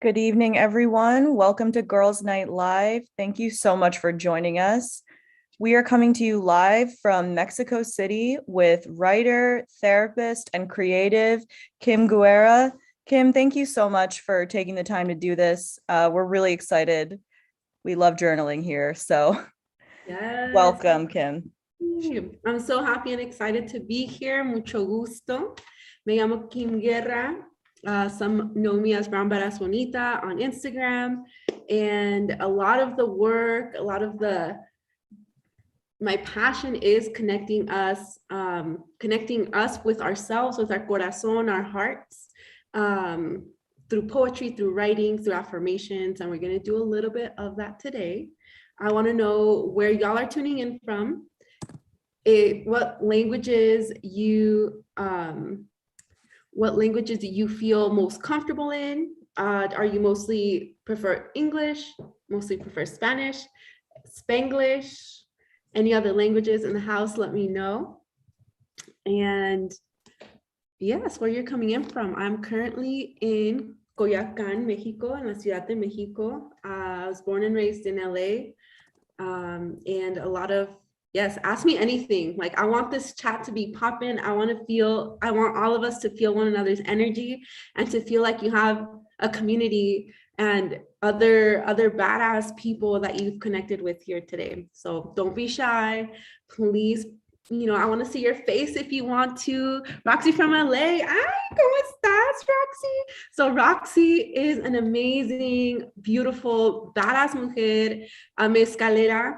Good evening, everyone. Welcome to Girls Night Live. Thank you so much for joining us. We are coming to you live from Mexico City with writer, therapist, and creative Kim Guerra. Kim, thank you so much for taking the time to do this. We're really excited. We love journaling here. So Yes, welcome, Kim. I'm so happy and excited to be here. Mucho gusto. Me llamo Kim Guerra. Some know me as Brown Badass Bonita on Instagram. And a lot of the work, my passion is connecting us with ourselves, with our corazón, our hearts, through poetry, through writing, through affirmations. And we're going to do a little bit of that today. I want to know where y'all are tuning in from, what languages you feel most comfortable in. Are you mostly prefer English, mostly prefer Spanish, Spanglish, any other languages in the house? Let me know. And yes, where you're coming in from. I'm currently in Coyoacán, Mexico, in la Ciudad de Mexico. I was born and raised in LA. And a lot of, yes, ask me anything. Like, I want this chat to be popping. I want all of us to feel one another's energy and to feel like you have a community and other badass people that you've connected with here today. So don't be shy, please. I want to see your face if you want to. Roxy from LA. Ay, ¿cómo estás, Roxy? So Roxy is an amazing, beautiful, badass mujer, mezcalera.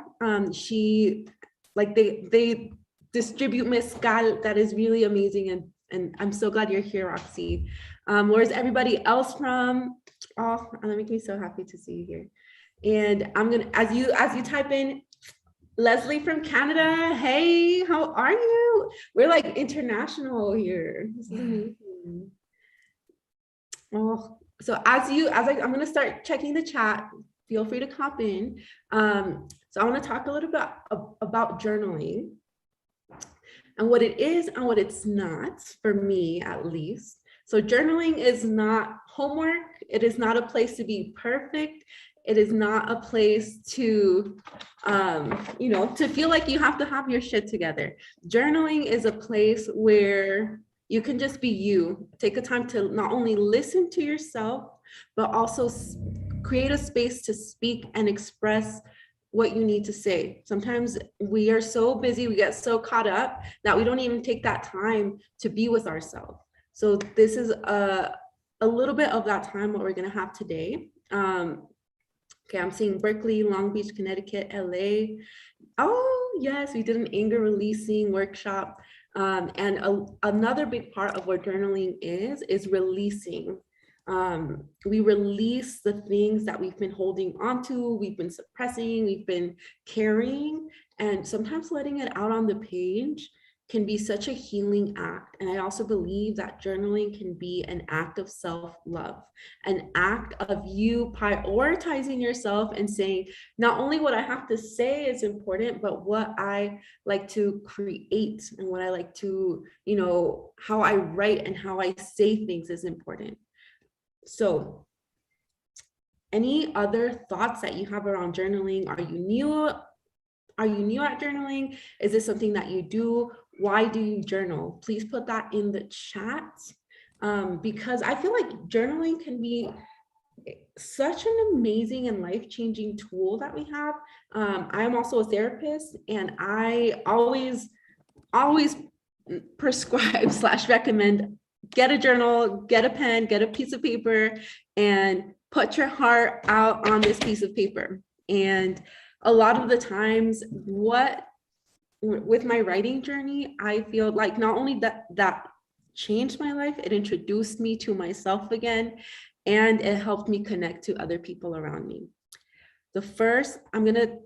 They distribute mezcal that is really amazing. And I'm so glad you're here, Roxy. Where's everybody else from? Oh, that makes me so happy to see you here. And I'm gonna, as you type in Leslie from Canada. Hey, how are you? We're like international here. This is amazing. Oh, so I'm gonna start checking the chat. Feel free to hop in. So I want to talk a little bit about journaling and what it is and what it's not, for me at least. So journaling is not homework. It is not a place to be perfect. It is not a place to, to feel like you have to have your shit together. Journaling is a place where you can just be you. Take a time to not only listen to yourself, but also create a space to speak and express what you need to say. Sometimes we are so busy, we get so caught up that we don't even take that time to be with ourselves. So this is a little bit of that time what we're gonna have today. Okay, I'm seeing Berkeley, Long Beach, Connecticut, LA. Oh, yes, we did an anger releasing workshop. Another big part of what journaling is releasing. We release the things that we've been holding onto, we've been suppressing, we've been carrying, and sometimes letting it out on the page can be such a healing act. And I also believe that journaling can be an act of self-love, an act of you prioritizing yourself and saying, not only what I have to say is important, but what I like to create and what I like to, how I write and how I say things is important. So any other thoughts that you have around journaling? Are you new at journaling? Is this something that you do? Why do you journal? Please put that in the chat, because I feel like journaling can be such an amazing and life-changing tool that we have. I am also a therapist, and I always prescribe / recommend, get a journal, get a pen, get a piece of paper, and put your heart out on this piece of paper. And a lot of the times, with my writing journey, I feel like not only that changed my life, it introduced me to myself again, and it helped me connect to other people around me. I'm gonna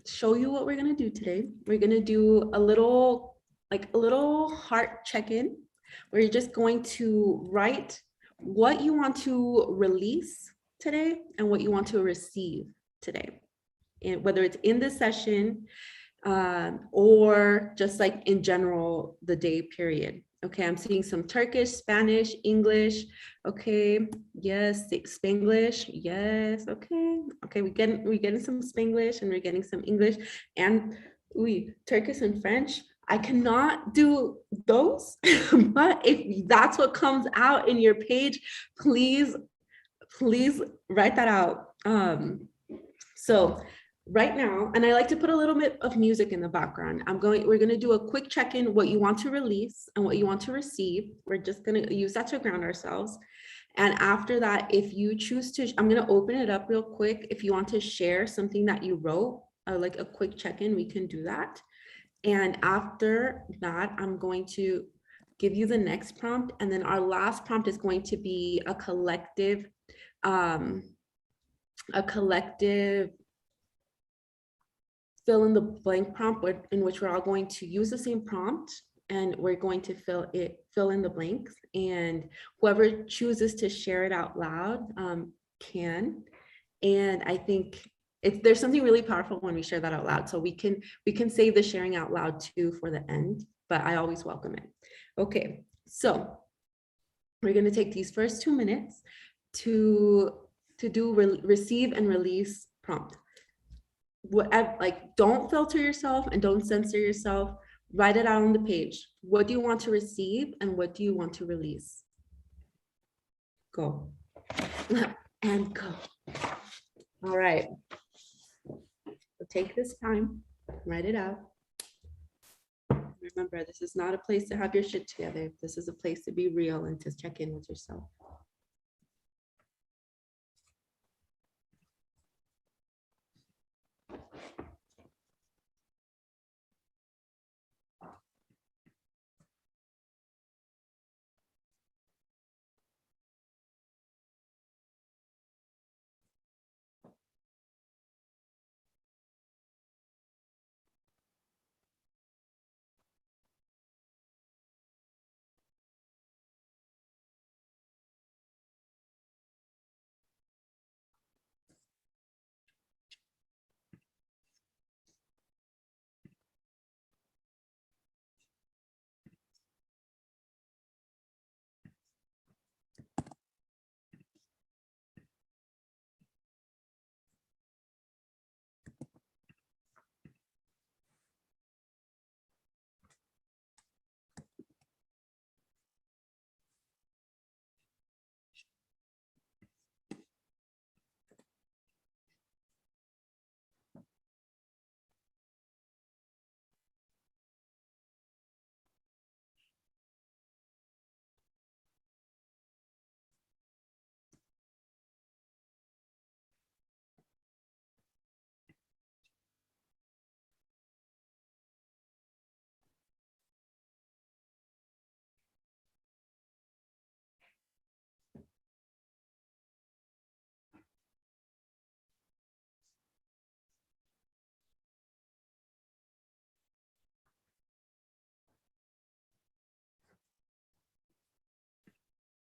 show you what we're gonna do today. We're gonna do a little heart check-in, where you're just going to write what you want to release today and what you want to receive today. And whether it's in this session or just like in general, the day period. Okay, I'm seeing some Turkish, Spanish, English. Okay, yes, Spanglish. Yes, okay. Okay, we're getting some Spanglish and we're getting some English and Turkish and French. I cannot do those, but if that's what comes out in your page, please write that out. So right now, and I like to put a little bit of music in the background. We're gonna do a quick check-in, what you want to release and what you want to receive. We're just gonna use that to ground ourselves. And after that, if you choose to, I'm gonna open it up real quick. If you want to share something that you wrote, like a quick check-in, we can do that. And after that, I'm going to give you the next prompt. And then our last prompt is going to be a collective fill in the blank prompt in which we're all going to use the same prompt and we're going to fill in the blanks, and whoever chooses to share it out loud can. And I think there's something really powerful when we share that out loud. So we can save the sharing out loud too for the end, but I always welcome it. Okay, so we're going to take these first 2 minutes to do receive and release prompt. Whatever, like, don't filter yourself and don't censor yourself. Write it out on the page. What do you want to receive and what do you want to release? Go. And go. All right. So take this time, write it out. Remember, this is not a place to have your shit together. This is a place to be real and to check in with yourself.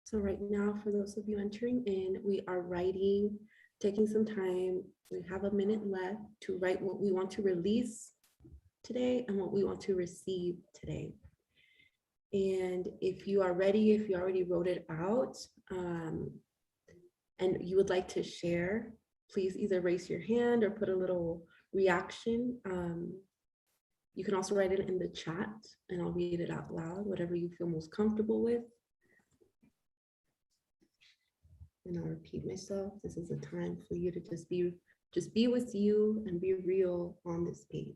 So right now, for those of you entering in, we are writing, taking some time. We have a minute left to write what we want to release today and what we want to receive today. And if you are ready, if you already wrote it out and you would like to share, please either raise your hand or put a little reaction. You can also write it in the chat and I'll read it out loud, whatever you feel most comfortable with. And I'll repeat myself. This is a time for you to just be with you and be real on this page.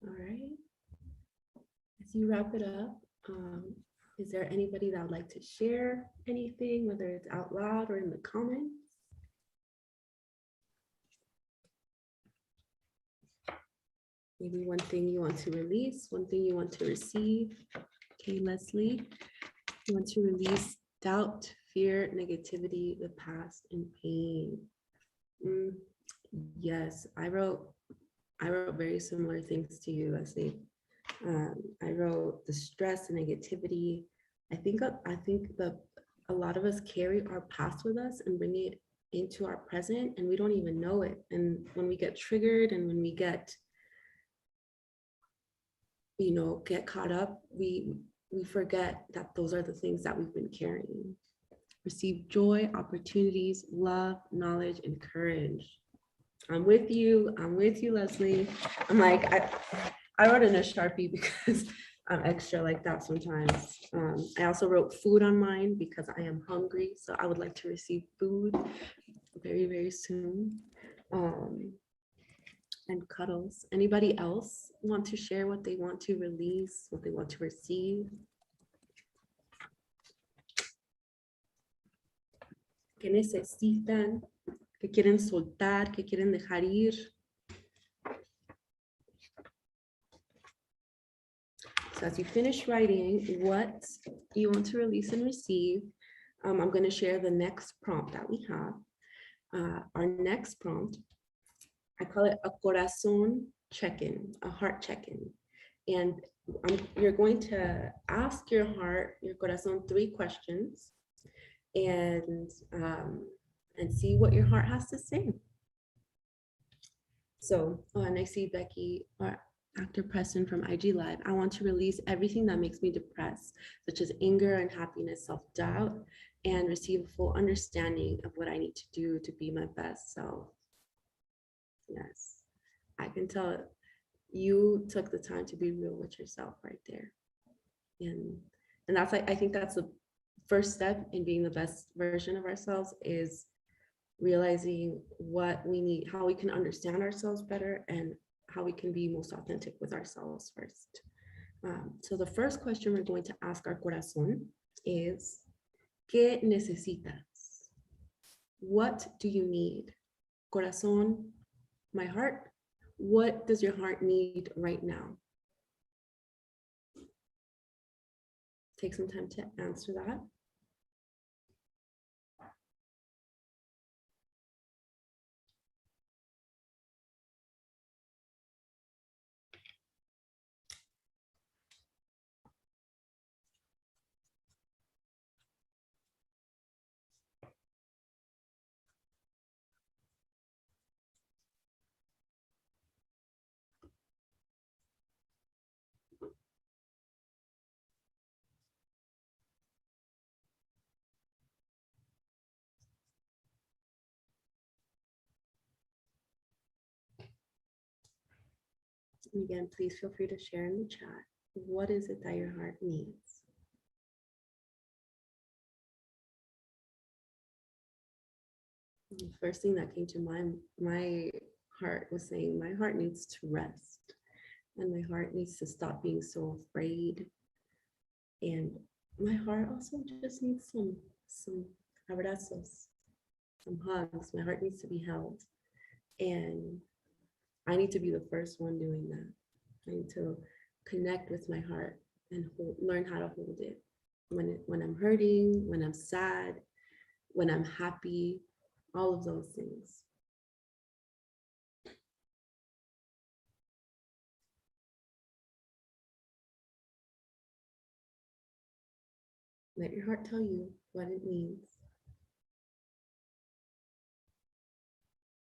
All right. As you wrap it up, is there anybody that would like to share anything, whether it's out loud or in the comments? Maybe one thing you want to release, one thing you want to receive. Okay, Leslie, you want to release doubt, fear, negativity, the past, and pain. Yes, I wrote very similar things to you, Leslie. I wrote the stress and negativity. I think that a lot of us carry our past with us and bring it into our present, and we don't even know it. And when we get triggered and when we get, get caught up, we forget that those are the things that we've been carrying. Receive joy, opportunities, love, knowledge, and courage. I'm with you, Leslie. I'm like, I wrote in a Sharpie because I'm extra like that sometimes. I also wrote food on mine because I am hungry, so I would like to receive food very, very soon. And cuddles. Anybody else want to share what they want to release, what they want to receive? ¿Qué necesitan? ¿Qué quieren soltar? ¿Qué quieren dejar ir? So as you finish writing what you want to release and receive, I'm going to share the next prompt that we have. Our next prompt, I call it a corazón check-in, a heart check-in. And you're going to ask your heart, your corazón, 3 questions and see what your heart has to say. So, and I see Becky or Actor Preston from IG Live. I want to release everything that makes me depressed, such as anger and happiness, self-doubt, and receive a full understanding of what I need to do to be my best self. Yes, I can tell you took the time to be real with yourself right there. And that's like, I think that's the first step in being the best version of ourselves, is realizing what we need, how we can understand ourselves better, and how we can be most authentic with ourselves first. So the first question we're going to ask our corazón is, ¿qué necesitas? What do you need? Corazón, my heart, what does your heart need right now? Take some time to answer that. And again, please feel free to share in the chat. What is it that your heart needs? The first thing that came to mind, my heart was saying, my heart needs to rest. And my heart needs to stop being so afraid. And my heart also just needs some abrazos, some hugs. My heart needs to be held. And I need to be the first one doing that. I need to connect with my heart and learn how to hold it. When I'm hurting, when I'm sad, when I'm happy, all of those things. Let your heart tell you what it means.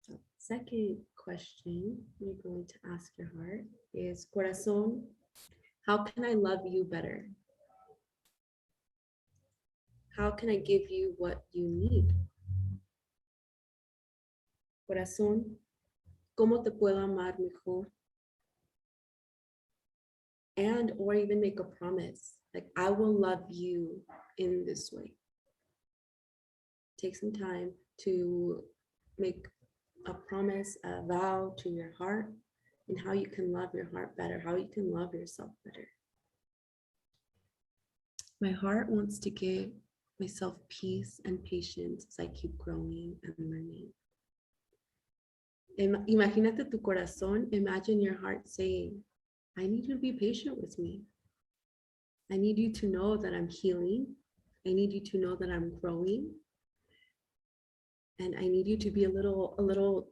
So, second question you're going to ask your heart is, Corazón, how can I love you better? How can I give you what you need? Corazón, ¿cómo te puedo amar mejor? And or even make a promise, like, I will love you in this way. Take some time to make a promise, a vow to your heart, and how you can love your heart better, how you can love yourself better. My heart wants to give myself peace and patience as I keep growing and learning. Imagínate tu corazón. Imagine your heart saying, I need you to be patient with me. I need you to know that I'm healing. I need you to know that I'm growing. And I need you to be a little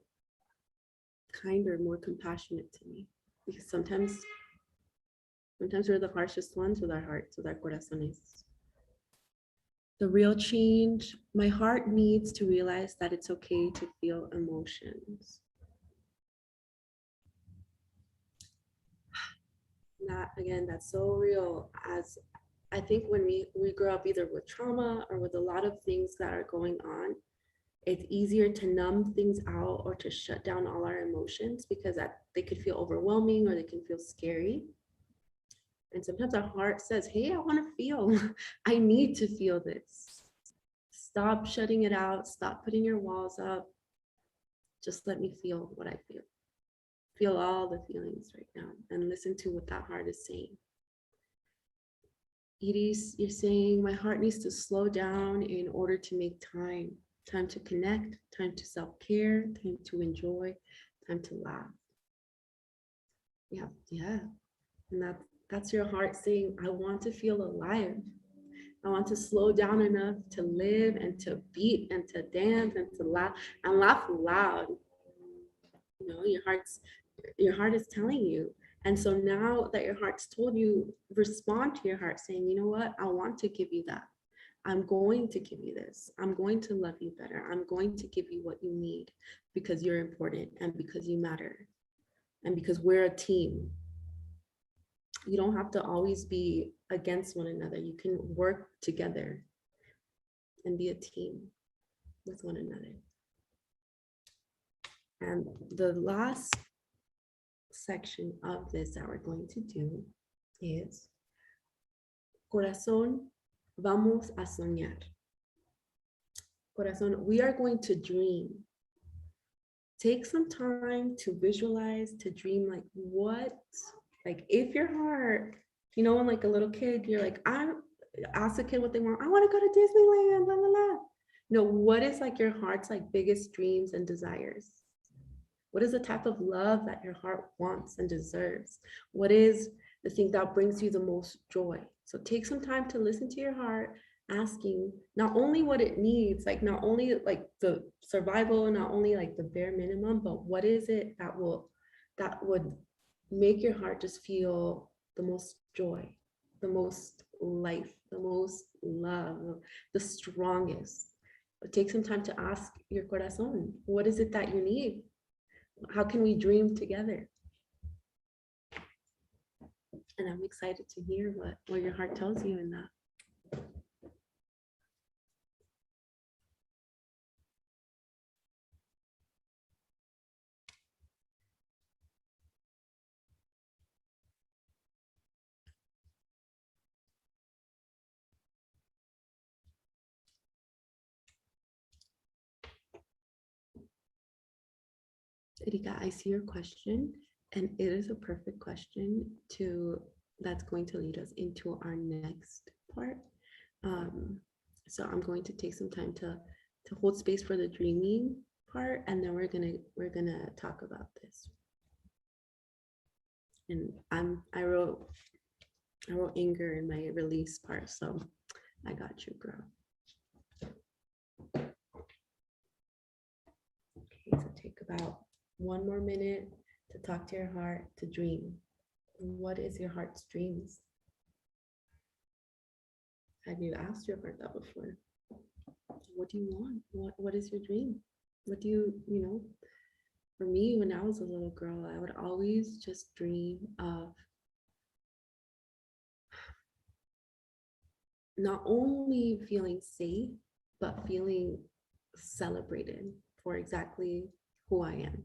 kinder, more compassionate to me. Because sometimes we're the harshest ones with our hearts, with our corazones. The real change, my heart needs to realize that it's okay to feel emotions. That, again, that's so real. As I think when we grow up either with trauma or with a lot of things that are going on, it's easier to numb things out or to shut down all our emotions because that they could feel overwhelming or they can feel scary. And sometimes our heart says, hey, I want to feel. I need to feel this. Stop shutting it out. Stop putting your walls up. Just let me feel what I feel. Feel all the feelings right now and listen to what that heart is saying. Iris, you're saying my heart needs to slow down in order to make time to connect, time to self-care, time to enjoy, time to laugh. Yeah. And that's your heart saying, I want to feel alive. I want to slow down enough to live and to beat and to dance and to laugh loud. You know, your heart is telling you. And so now that your heart's told you, respond to your heart saying, you know what, I want to give you that. I'm going to give you this. I'm going to love you better. I'm going to give you what you need because you're important and because you matter and because we're a team. You don't have to always be against one another. You can work together and be a team with one another. And the last section of this that we're going to do is Corazón, vamos a soñar. Corazón, we are going to dream. Take some time to visualize, to dream like what, like if your heart, you know, when like a little kid, you're like, I ask a kid what they want. I want to go to Disneyland, blah, blah, blah. No, what is like your heart's like biggest dreams and desires? What is the type of love that your heart wants and deserves? What is the thing that brings you the most joy? So take some time to listen to your heart, asking not only what it needs, like not only like the survival, not only like the bare minimum, but what is it that would make your heart just feel the most joy, the most life, the most love, the strongest. But take some time to ask your corazón, what is it that you need? How can we dream together? And I'm excited to hear what your heart tells you in that. Erika, I see your question, and it is a perfect question that's going to lead us into our next part. So I'm going to take some time to hold space for the dreaming part, and then we're gonna talk about this. And I wrote anger in my release part, so I got you, girl. Okay, so take about 1 more minute to talk to your heart, to dream. What is your heart's dreams? Have you asked your heart that before? What do you want? What is your dream? What do you know? For me, when I was a little girl, I would always just dream of not only feeling safe, but feeling celebrated for exactly who I am.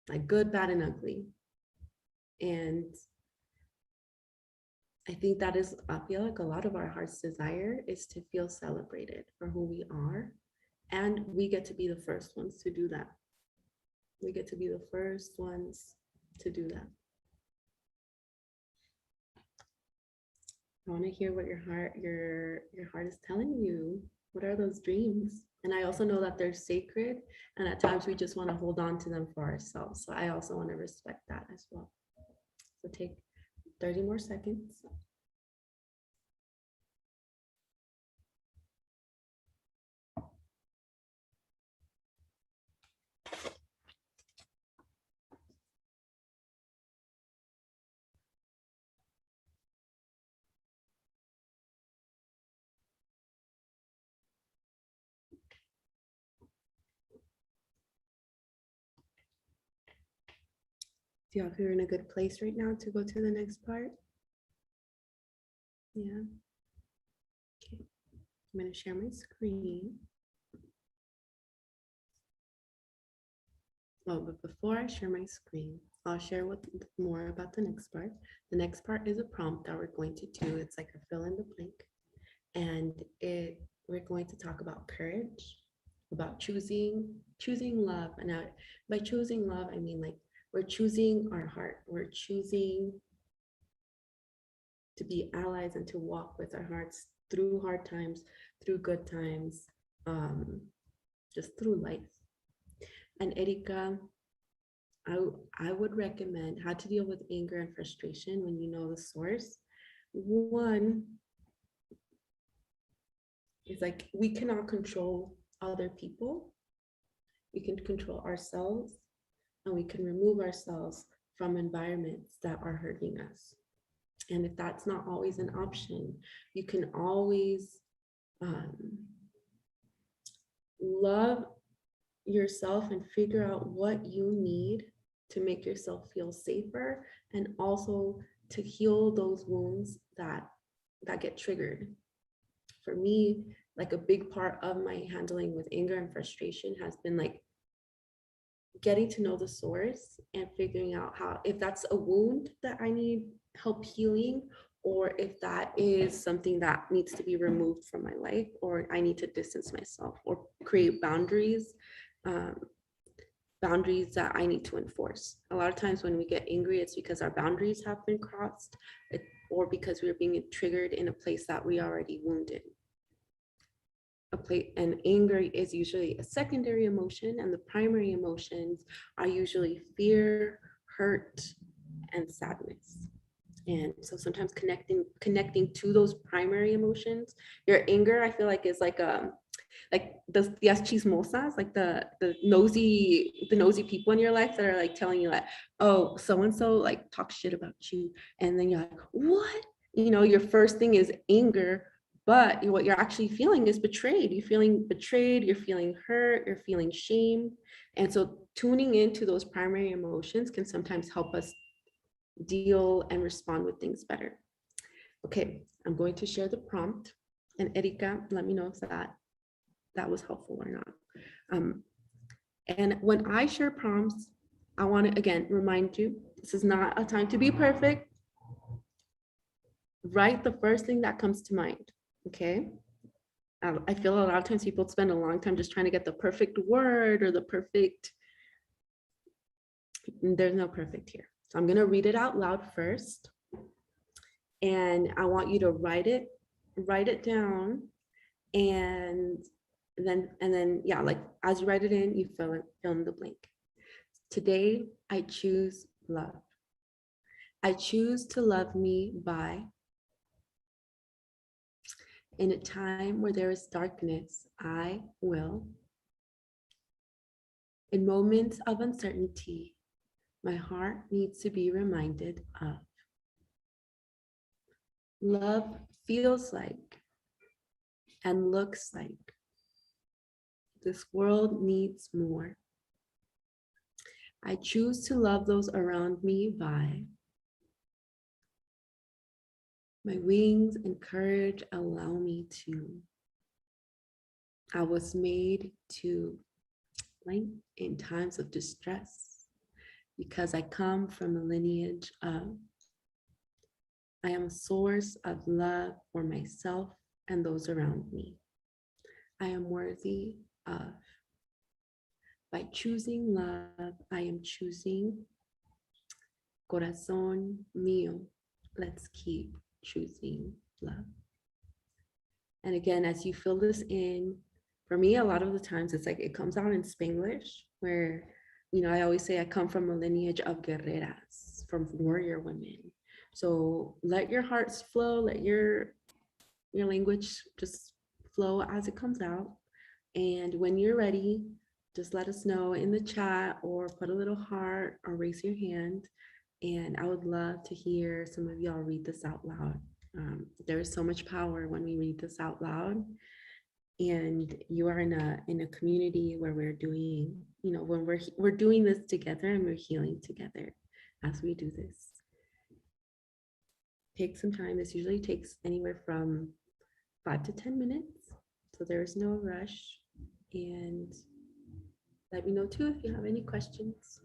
Like good, bad, and ugly. And I think I feel like a lot of our heart's desire is to feel celebrated for who we are. And we get to be the first ones to do that. We get to be the first ones to do that. I want to hear what your heart is telling you. What are those dreams? And I also know that they're sacred, and at times we just want to hold on to them for ourselves. So I also want to respect that as well. So take 30 more seconds. Do y'all feel in a good place right now to go to the next part? Yeah. Okay. I'm going to share my screen. Oh, but before I share my screen, I'll share more about the next part. The next part is a prompt that we're going to do. It's like a fill in the blank. And we're going to talk about courage, about choosing love. And by choosing love, I mean like we're choosing our heart. We're choosing to be allies and to walk with our hearts through hard times, through good times, just through life. And Erika, I would recommend how to deal with anger and frustration when you know the source. One is like we cannot control other people. We can control ourselves, and we can remove ourselves from environments that are hurting us. And if that's not always an option, you can always love yourself and figure out what you need to make yourself feel safer, and also to heal those wounds that get triggered. For me, like a big part of my handling with anger and frustration has been like getting to know the source and figuring out how, if that's a wound that I need help healing, or if that is something that needs to be removed from my life, or I need to distance myself or create boundaries, boundaries that I need to enforce. A lot of times when we get angry, it's because our boundaries have been crossed, or because we're being triggered in a place that we already wounded. And anger is usually a secondary emotion, and the primary emotions are usually fear, hurt, and sadness. And so sometimes connecting to those primary emotions, your anger, I feel like is like the chismosas, like the nosy people in your life that are like telling you like, oh, so and so like talk shit about you, and then you're like, what? You know, your first thing is anger, but what you're actually feeling is betrayed. You're feeling betrayed, you're feeling hurt, you're feeling shame. And so tuning into those primary emotions can sometimes help us deal and respond with things better. Okay, I'm going to share the prompt, and Erika, let me know if that was helpful or not. And when I share prompts, I want to again remind you, this is not a time to be perfect. Write the first thing that comes to mind. Okay. I feel a lot of times people spend a long time just trying to get the perfect word or the perfect. There's no perfect here. So I'm going to read it out loud first. And I want you to write it down. And then, yeah, like as you write it in, you fill in the blank. Today, I choose love. I choose to love me by. In a time where there is darkness, I will. In moments of uncertainty, my heart needs to be reminded of. Love feels like and looks like. This world needs more. I choose to love those around me by. My wings and courage allow me to. I was made to blank in times of distress because I come from a lineage of. I am a source of love for myself and those around me. I am worthy of. By choosing love, I am choosing corazón mío. Let's keep choosing love. And again, as you fill this in, For me, a lot of the times it's like it comes out in Spanglish, where, I always say I come from a lineage of guerreras, from warrior women. So let your hearts flow, let your language just flow as it comes out. And when you're ready, just let us know in the chat or put a little heart or raise your hand. And I would love to hear some of y'all read this out loud. There is so much power when we read this out loud. And you are in a community where we're doing, when we're doing this together and we're healing together as we do this. Take some time. This usually takes anywhere from 5 to 10 minutes. So there is no rush. And let me know too if you have any questions.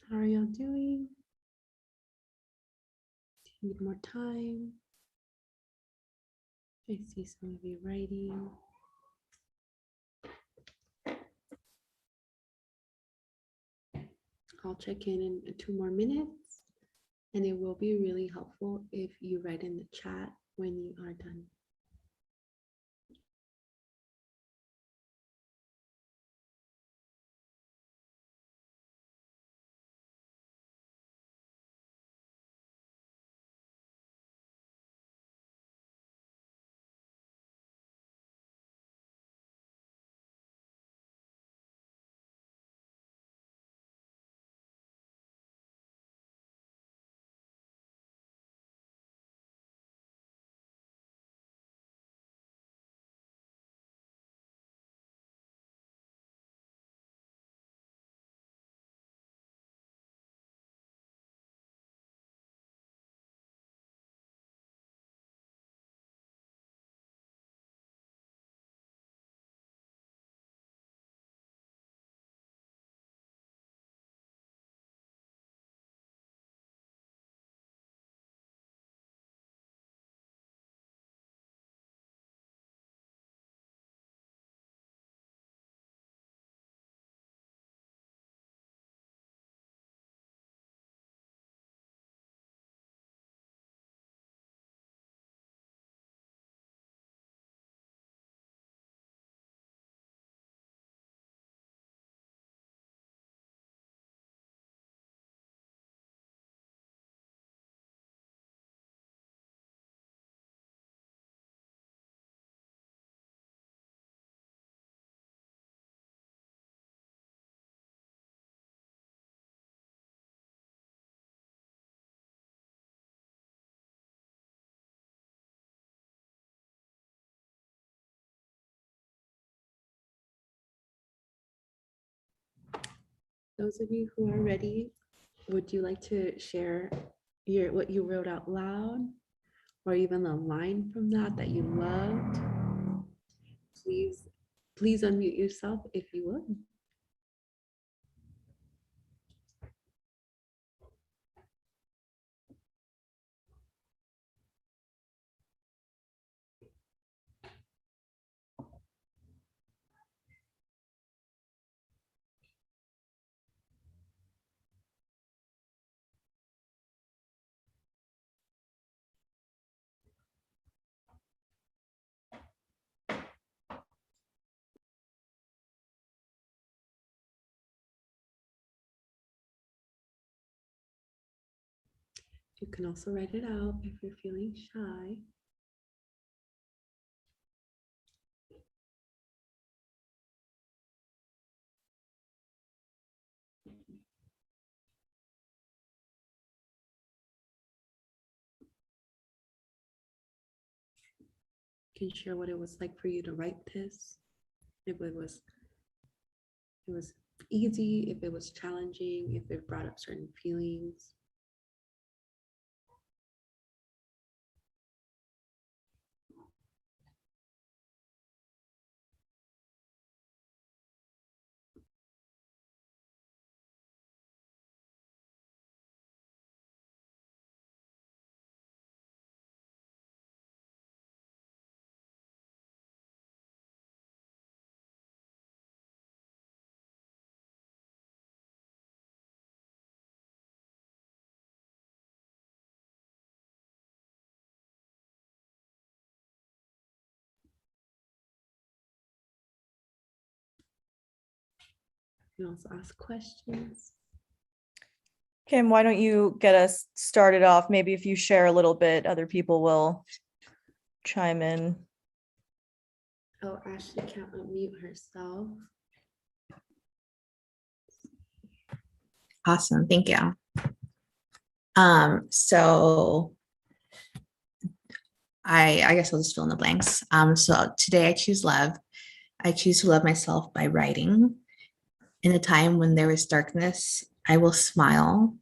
How are y'all doing? Do you need more time? I see some of you writing. I'll check in 2 more minutes, and it will be really helpful if you write in the chat when you are done. Those of you who are ready, would you like to share what you wrote out loud, or even a line from that you loved? Please unmute yourself if you would. You can also write it out if you're feeling shy. You can share what it was like for you to write this. If it was easy, if it was challenging, if it brought up certain feelings. You can also ask questions. Kim, why don't you get us started off? Maybe if you share a little bit, other people will chime in. Oh, Ashley can't unmute herself. Awesome, thank you. So I guess I'll just fill in the blanks. So today I choose love. I choose to love myself by writing. In a time when there is darkness, I will smile.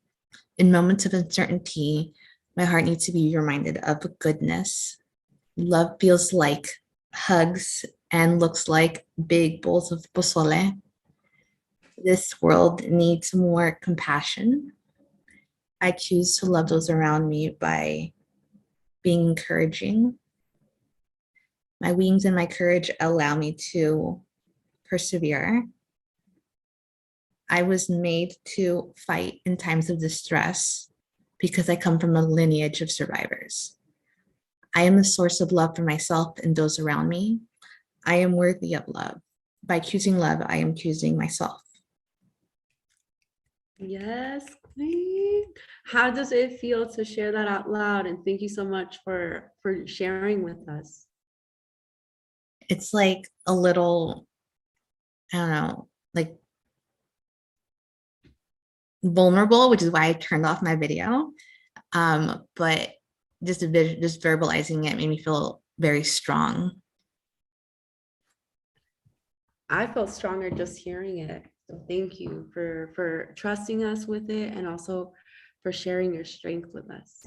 In moments of uncertainty, my heart needs to be reminded of goodness. Love feels like hugs and looks like big bowls of pozole. This world needs more compassion. I choose to love those around me by being encouraging. My wings and my courage allow me to persevere. I was made to fight in times of distress because I come from a lineage of survivors. I am a source of love for myself and those around me. I am worthy of love. By choosing love, I am choosing myself. Yes, queen. How does it feel to share that out loud? And thank you so much for sharing with us. It's like a little, I don't know, like vulnerable, which is why I turned off my video. But just verbalizing it made me feel very strong. I felt stronger just hearing it. So thank you for trusting us with it, and also for sharing your strength with us.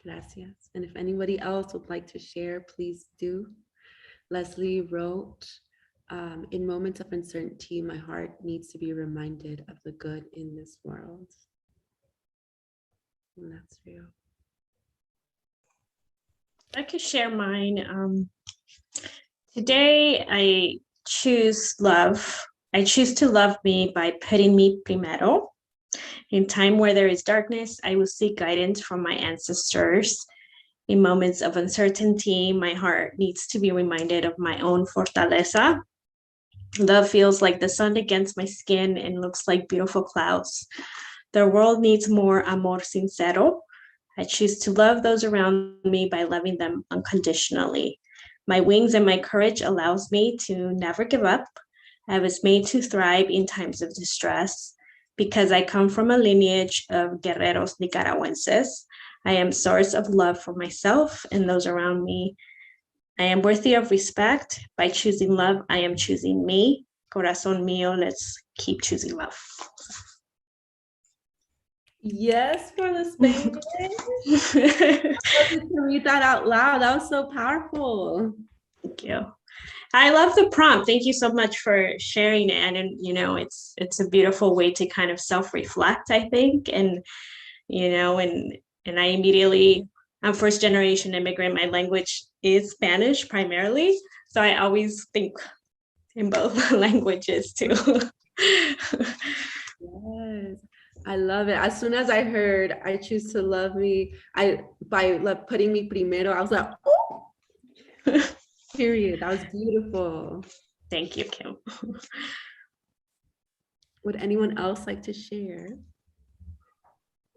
Gracias. And if anybody else would like to share, please do. Leslie wrote, in moments of uncertainty, my heart needs to be reminded of the good in this world. And that's real. I could share mine. Today, I choose love. I choose to love me by putting me primero. In time where there is darkness, I will seek guidance from my ancestors. In moments of uncertainty, my heart needs to be reminded of my own fortaleza. Love feels like the sun against my skin and looks like beautiful clouds. The world needs more amor sincero. I choose to love those around me by loving them unconditionally. My wings and my courage allows me to never give up. I was made to thrive in times of distress. Because I come from a lineage of guerreros nicaragüenses, I am source of love for myself and those around me. I am worthy of respect. By choosing love, I am choosing me. corazón mío, let's keep choosing love. Yes, for the Spanish. I wanted to read that out loud. That was so powerful. Thank you. I love the prompt. Thank you so much for sharing it. And you know, it's a beautiful way to kind of self-reflect, I think. And you know, and I immediately, I'm first generation immigrant. My language is Spanish primarily, so I always think in both languages too. Yes, I love it. As soon as I heard I choose to love me, by putting me primero, I was like, oh, period. That was beautiful. Thank you, Kim. Would anyone else like to share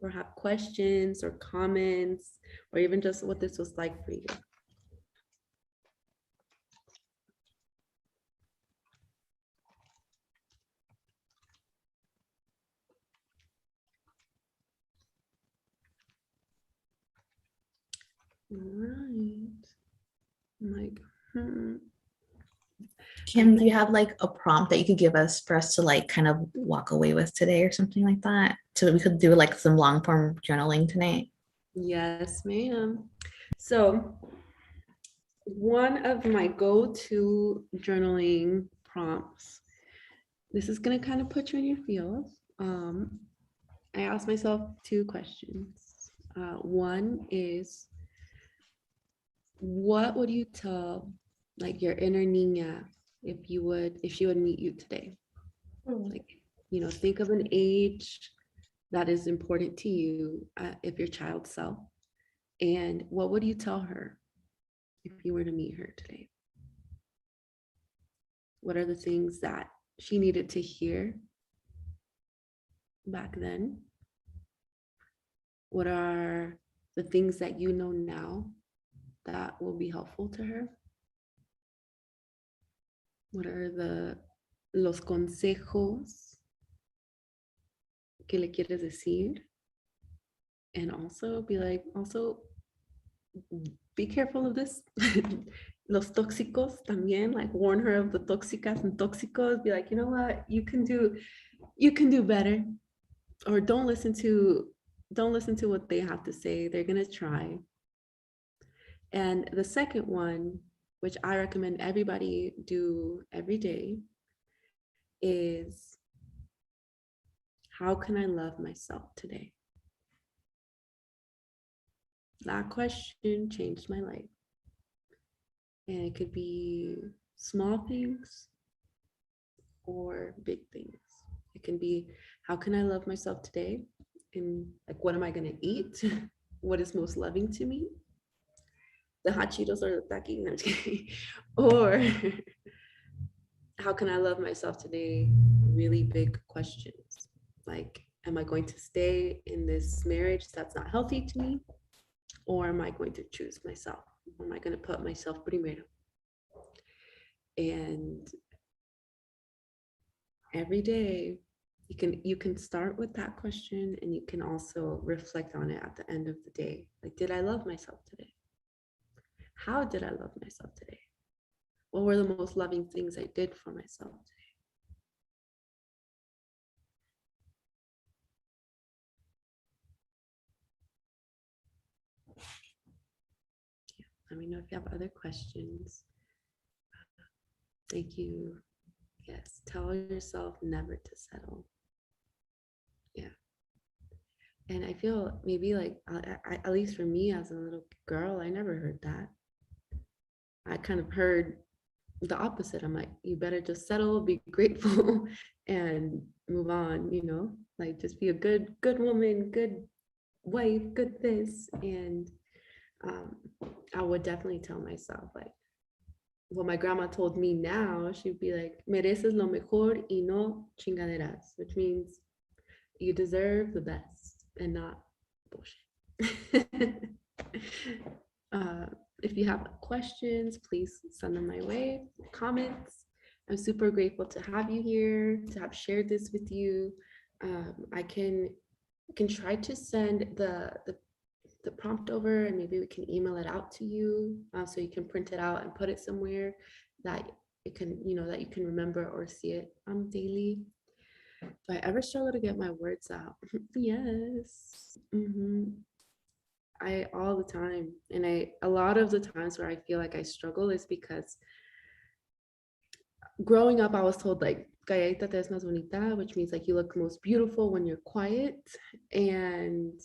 or have questions or comments or even just what this was like for you? All right. I'm like, Kim, do you have like a prompt that you could give us for us to like kind of walk away with today or something like that? So we could do like some long form journaling tonight. yes, ma'am. So one of my go-to journaling prompts, this is going to kind of put you in your feels. I asked myself two questions. One is, what would you tell like your inner niña if she would meet you today? Like, you know, think of an age that is important to you, if your child self, and what would you tell her if you were to meet her today? What are the things that she needed to hear back then? What are the things that you know now that will be helpful to her? What are los consejos que le quieres decir? And also be like, also be careful of this. Los tóxicos también, like warn her of the tóxicas and tóxicos. Be like, you know what, you can do better. Or don't listen to what they have to say. They're gonna try. And the second one, which I recommend everybody do every day, is, how can I love myself today? That question changed my life. And it could be small things or big things. It can be, how can I love myself today? And like, what am I gonna eat? What is most loving to me? The hot Cheetos or the Taki? No, I'm just kidding. Or how can I love myself today? Really big questions. Like, am I going to stay in this marriage that's not healthy to me? Or am I going to choose myself? Am I going to put myself primero? And every day you can start with that question, and you can also reflect on it at the end of the day. Like, did I love myself today? How did I love myself today? What were the most loving things I did for myself today? Yeah, let me know if you have other questions. Thank you. Yes, tell yourself never to settle. Yeah. And I feel maybe like, at least for me as a little girl, I never heard that. I kind of heard the opposite. I'm like, you better just settle, be grateful, and move on, you know, like just be a good woman, good wife, good this. And I would definitely tell myself, like, what my grandma told me now, she'd be like, mereces lo mejor y no chingaderas, which means you deserve the best and not bullshit. If you have questions, please send them my way, comments. I'm super grateful to have you here, to have shared this with you. I can try to send the prompt over, and maybe we can email it out to you, so you can print it out and put it somewhere that it can, you know, that you can remember or see it daily. Do I ever struggle to get my words out? Yes. I all the time. And a lot of the times where I feel like I struggle is because growing up, I was told like, "Calladita te ves más bonita," which means like you look most beautiful when you're quiet. And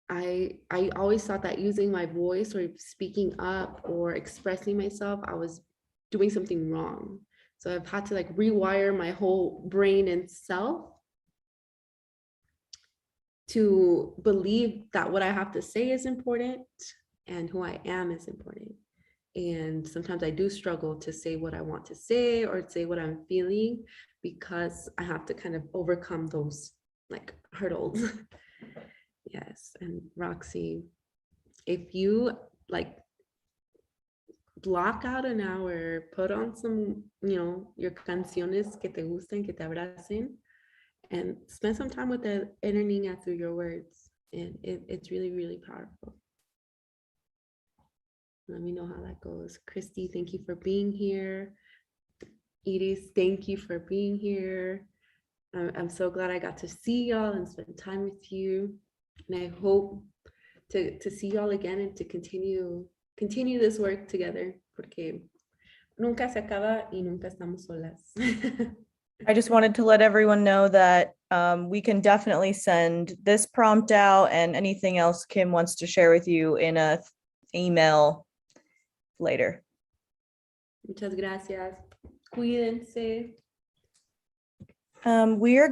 I always thought that using my voice or speaking up or expressing myself, I was doing something wrong. So I've had to like rewire my whole brain and self to believe that what I have to say is important and who I am is important. And sometimes I do struggle to say what I want to say or say what I'm feeling because I have to kind of overcome those like hurdles. Yes. And Roxy, if you like block out an hour, put on some, you know, your canciones que te gusten, que te abracen, and spend some time with the inner niña through your words. And it's really, really powerful. Let me know how that goes. Christy, thank you for being here. Edith, thank you for being here. I'm so glad I got to see y'all and spend time with you. And I hope to see y'all again and to continue this work together, porque nunca se acaba y nunca estamos solas. I just wanted to let everyone know that we can definitely send this prompt out and anything else Kim wants to share with you in a email later. Muchas gracias. Cuídense. We are